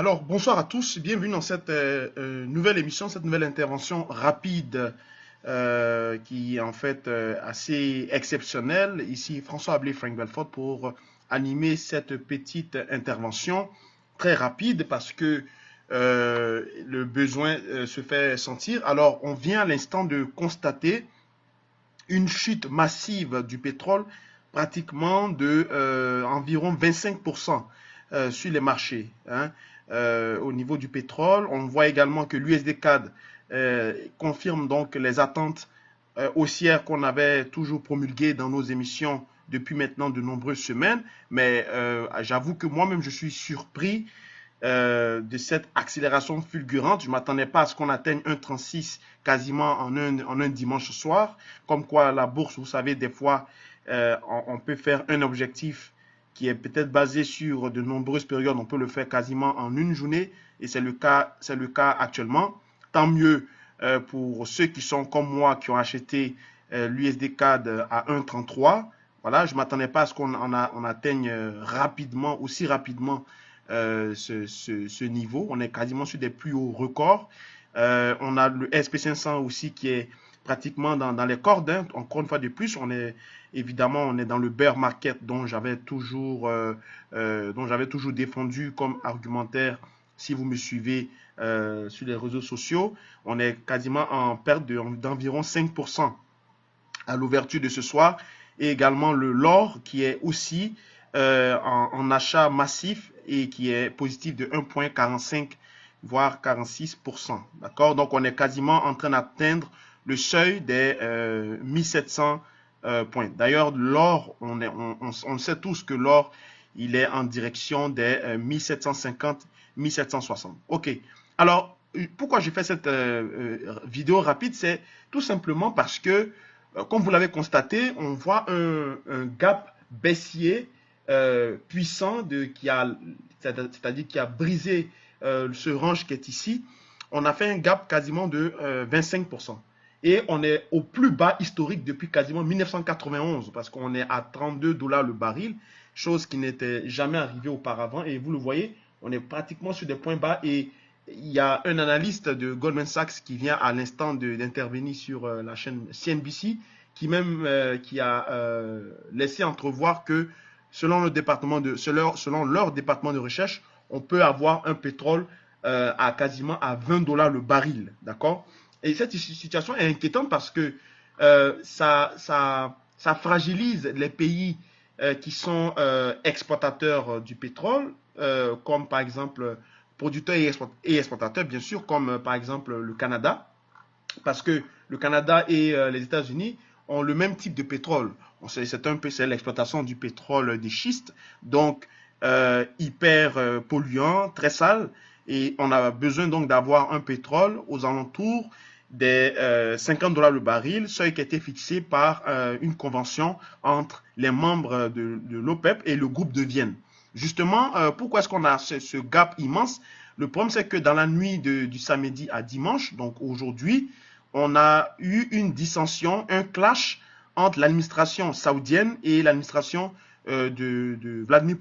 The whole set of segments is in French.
Alors, bonsoir à tous, bienvenue dans cette nouvelle émission, cette nouvelle intervention rapide qui est en fait assez exceptionnelle. Ici, François Ablé, Frank Belfort pour animer cette petite intervention très rapide parce que le besoin se fait sentir. Alors, on vient à l'instant de constater une chute massive du pétrole, pratiquement de environ 25% sur les marchés. Hein. Au niveau du pétrole, on voit également que l'USD CAD confirme donc les attentes haussières qu'on avait toujours promulguées dans nos émissions depuis maintenant de nombreuses semaines. Mais j'avoue que moi-même, je suis surpris de cette accélération fulgurante. Je ne m'attendais pas à ce qu'on atteigne 1,36 quasiment en un dimanche soir. Comme quoi la bourse, vous savez, des fois, on peut faire un objectif qui est peut-être basé sur de nombreuses périodes. On peut le faire quasiment en une journée et c'est le cas actuellement. Tant mieux pour ceux qui sont comme moi, qui ont acheté l'USD CAD à 1,33. Voilà, je ne m'attendais pas à ce qu'on atteigne rapidement, aussi rapidement ce niveau. On est quasiment sur des plus hauts records. On a le SP500 aussi qui est pratiquement dans les cordes. Hein. Encore une fois de plus, on est dans le bear market dont j'avais toujours défendu comme argumentaire. Si vous me suivez sur les réseaux sociaux, on est quasiment en perte d'environ 5% à l'ouverture de ce soir. Et également l'or qui est aussi en achat massif et qui est positif de 1,45 voire 46%. D'accord? Donc on est quasiment en train d'atteindre le seuil des 1700 points. D'ailleurs, l'or, on sait tous que l'or, il est en direction des 1750, 1760. Ok. Alors, pourquoi j'ai fait cette vidéo rapide? C'est tout simplement parce que, comme vous l'avez constaté, on voit un gap baissier puissant c'est-à-dire qui a brisé ce range qui est ici. On a fait un gap quasiment de 25%. Et on est au plus bas historique depuis quasiment 1991 parce qu'on est à 32 $ le baril, chose qui n'était jamais arrivée auparavant. Et vous le voyez, on est pratiquement sur des points bas. Et il y a un analyste de Goldman Sachs qui vient à l'instant d'intervenir sur la chaîne CNBC qui a laissé entrevoir que selon leur département de recherche, on peut avoir un pétrole à quasiment à 20 $ le baril. D'accord? Et cette situation est inquiétante parce que ça fragilise les pays qui sont exportateurs du pétrole, comme par exemple producteurs et exportateurs, bien sûr, comme par exemple le Canada, parce que le Canada et les États-Unis ont le même type de pétrole. C'est l'exploitation du pétrole des schistes, donc hyper polluant, très sale, et on a besoin donc d'avoir un pétrole aux alentours des 50 $ le baril, seuil qui a été fixé par une convention entre les membres de l'OPEP et le groupe de Vienne. Justement, pourquoi est-ce qu'on a ce gap immense? Le problème, c'est que dans la nuit du samedi à dimanche, donc aujourd'hui, on a eu une dissension, un clash entre l'administration saoudienne et l'administration de Vladimir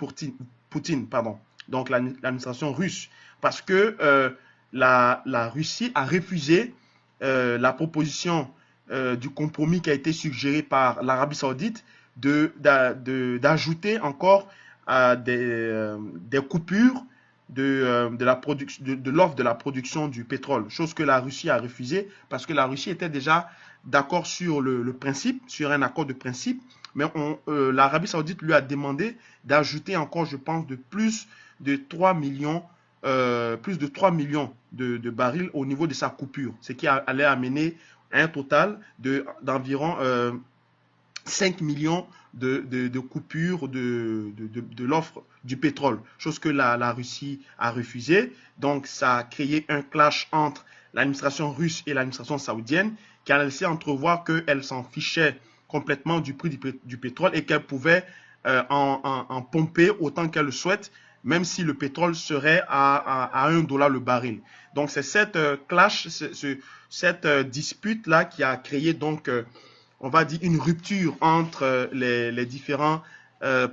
Poutine, pardon, donc l'administration russe, parce que la Russie a refusé la proposition du compromis qui a été suggéré par l'Arabie Saoudite d'ajouter encore des coupures de l'offre de la production du pétrole, chose que la Russie a refusée parce que la Russie était déjà d'accord sur le principe, sur un accord de principe, mais l'Arabie Saoudite lui a demandé d'ajouter encore, je pense, de plus de 3 millions de barils au niveau de sa coupure, ce qui allait amener un total d'environ 5 millions de coupures de l'offre du pétrole, chose que la Russie a refusé. Donc ça a créé un clash entre l'administration russe et l'administration saoudienne qui a laissé entrevoir qu'elle s'en fichait complètement du prix du pétrole et qu'elle pouvait en pomper autant qu'elle le souhaite, même si le pétrole serait à 1 $ le baril. Donc c'est cette clash, cette dispute-là qui a créé donc on va dire une rupture entre les différents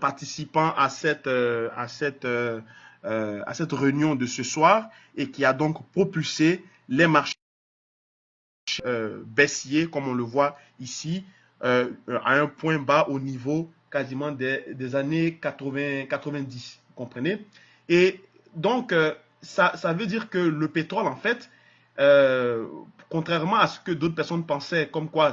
participant à cette réunion de ce soir et qui a donc propulsé les marchés baissiers, comme on le voit ici, à un point bas au niveau quasiment des années 80-90, vous comprenez? Et donc, ça veut dire que le pétrole, en fait, euh, contrairement à ce que d'autres personnes pensaient, comme quoi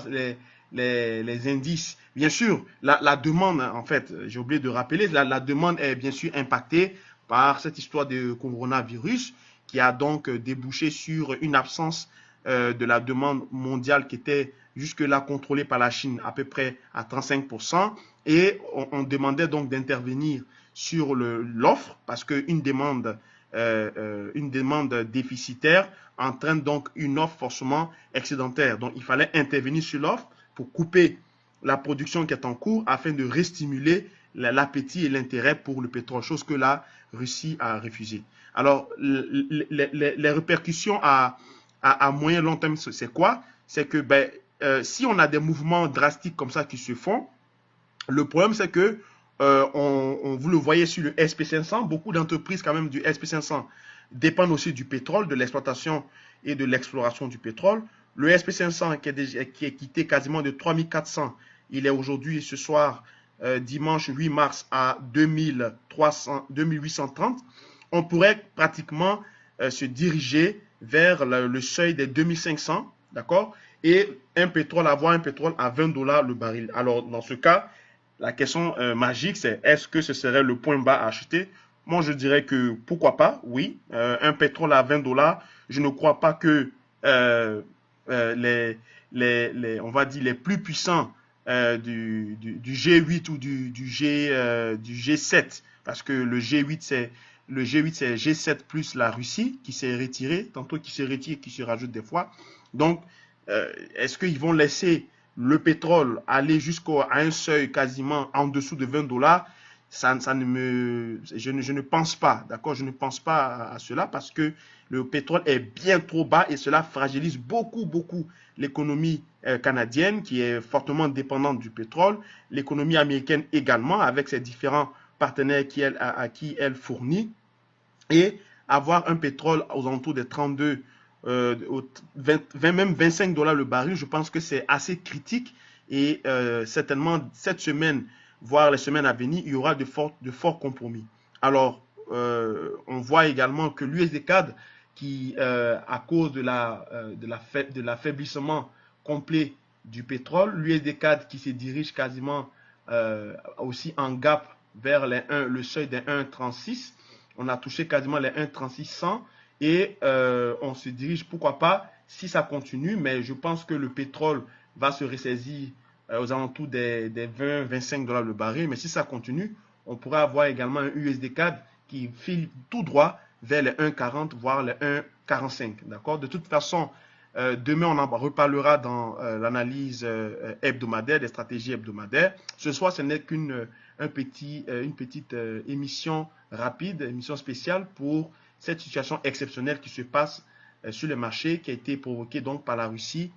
les indices, bien sûr, la demande, en fait, j'ai oublié de rappeler, la demande est bien sûr impactée par cette histoire de coronavirus qui a donc débouché sur une absence de la demande mondiale qui était jusque-là contrôlée par la Chine à peu près à 35%. Et on demandait donc d'intervenir sur l'offre parce qu'une une demande déficitaire entraîne donc une offre forcément excédentaire. Donc il fallait intervenir sur l'offre pour couper la production qui est en cours afin de restimuler l'appétit et l'intérêt pour le pétrole, chose que la Russie a refusé. Alors, les répercussions à moyen long terme, c'est quoi? C'est que si on a des mouvements drastiques comme ça qui se font, le problème c'est que vous le voyez sur le SP500, beaucoup d'entreprises quand même du SP500 dépendent aussi du pétrole, de l'exploitation et de l'exploration du pétrole. Le SP500 qui est quitté quasiment de 3400, il est aujourd'hui ce soir dimanche 8 mars à 2830. On pourrait pratiquement se diriger vers le seuil des 2500, d'accord? Et avoir un pétrole à 20 dollars le baril. Alors, dans ce cas, la question magique, c'est est-ce que ce serait le point bas à acheter? Moi, je dirais que pourquoi pas, oui. Un pétrole à 20 dollars, je ne crois pas que euh, on va dire les plus puissants du G8 ou du G7, parce que le G8, c'est G7 plus la Russie qui s'est retirée, tantôt qui se retire, qui se rajoute des fois. Donc, est-ce qu'ils vont laisser le pétrole aller jusqu'à un seuil quasiment en dessous de 20 dollars? Je ne pense pas, d'accord? Je ne pense pas à cela parce que le pétrole est bien trop bas et cela fragilise beaucoup l'économie canadienne qui est fortement dépendante du pétrole, l'économie américaine également avec ses différents partenaires à qui elle fournit, et avoir un pétrole aux alentours des 32, 20, même 25 dollars le baril, je pense que c'est assez critique et certainement cette semaine, voire les semaines à venir, il y aura de forts compromis. Alors, on voit également que l'USD-CAD, qui, à cause de l'affaiblissement complet du pétrole, l'USD-CAD qui se dirige quasiment aussi en gap vers le seuil des 1,36, on a touché quasiment les 1,3600 et on se dirige, pourquoi pas, si ça continue, mais je pense que le pétrole va se ressaisir aux alentours des 20-25 dollars le baril, mais si ça continue, on pourrait avoir également un USD-CAD qui file tout droit vers les 1,40 voire les 1,45. D'accord? De toute façon, demain, on en reparlera dans l'analyse hebdomadaire, des stratégies hebdomadaires. Ce soir, ce n'est une petite émission rapide, émission spéciale pour cette situation exceptionnelle qui se passe sur le marché, qui a été provoquée donc par la Russie,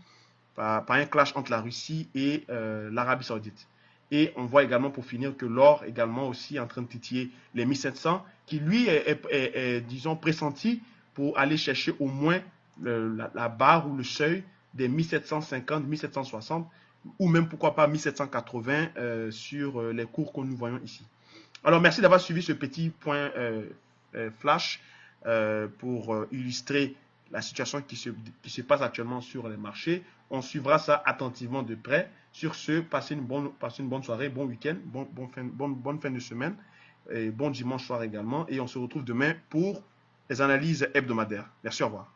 par un clash entre la Russie et l'Arabie Saoudite. Et on voit également pour finir que l'or également aussi est en train de titiller les 1700, qui lui est disons, pressenti pour aller chercher au moins la barre ou le seuil des 1750, 1760, ou même pourquoi pas 1780 sur les cours que nous voyons ici. Alors merci d'avoir suivi ce petit point flash pour illustrer la situation qui se passe actuellement sur les marchés. On suivra ça attentivement de près. Sur ce, passez une bonne soirée, bon week-end, bonne fin de semaine, et bon dimanche soir également. Et on se retrouve demain pour les analyses hebdomadaires. Merci, au revoir.